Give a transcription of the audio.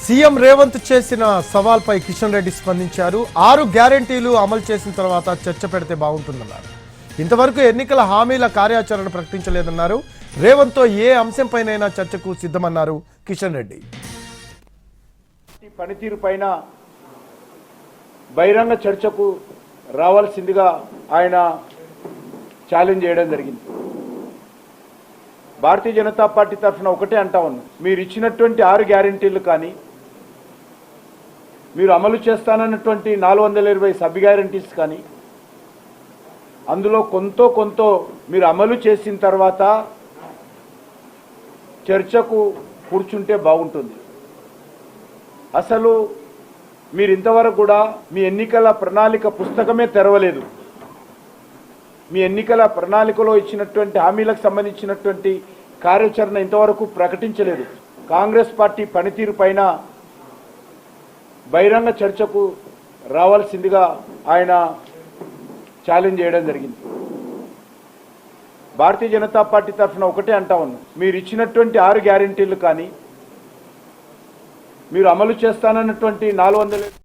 CM Revanth చేసిన సవాల్పై కిషన్ రెడ్డి స్పందించారు. 6 గ్యారెంటీలు అమలు చేసిన తర్వాత చర్చ పెడితే బాగుంటుందన్నారు. ఇంతవరకు ఎన్నికల హామీల కార్యాచరణ ప్రకటించలేదన్నారు. రేవంత్తో ఏ అంశంపైనైనా చర్చకు సిద్ధమన్నారు కిషన్ రెడ్డి. పనితీరు పైన బహిరంగ చర్చకు రావాల్సిందిగా ఆయన ఛాలెంజ్ చేయడం జరిగింది. భారతీయ జనతా పార్టీ తరఫున ఒకటే అంటా ఉన్నాం, మీరు ఇచ్చినటువంటి 6 గ్యారెంటీలు కానీ, మీరు అమలు చేస్తానన్నటువంటి 420 సబ్ గ్యారెంటీస్ కానీ, అందులో కొంత మీరు అమలు చేసిన తర్వాత చర్చకు కూర్చుంటే బాగుంటుంది. అసలు మీరు ఇంతవరకు కూడా మీ ఎన్నికల ప్రణాళిక పుస్తకమే తెరవలేదు. మీ ఎన్నికల ప్రణాళికలో ఇచ్చినటువంటి హామీలకు సంబంధించినటువంటి కార్యాచరణ ఇంతవరకు ప్రకటించలేదు. కాంగ్రెస్ పార్టీ పనితీరు పైన బహిరంగ చర్చకు రావాల్సిందిగా ఆయన ఛాలెంజ్ చేయడం జరిగింది. భారతీయ జనతా పార్టీ తరఫున ఒకటే అంటా ఉన్నాం, మీరు ఇచ్చినటువంటి 6 గ్యారెంటీలు కానీ, మీరు అమలు చేస్తానన్నటువంటి 400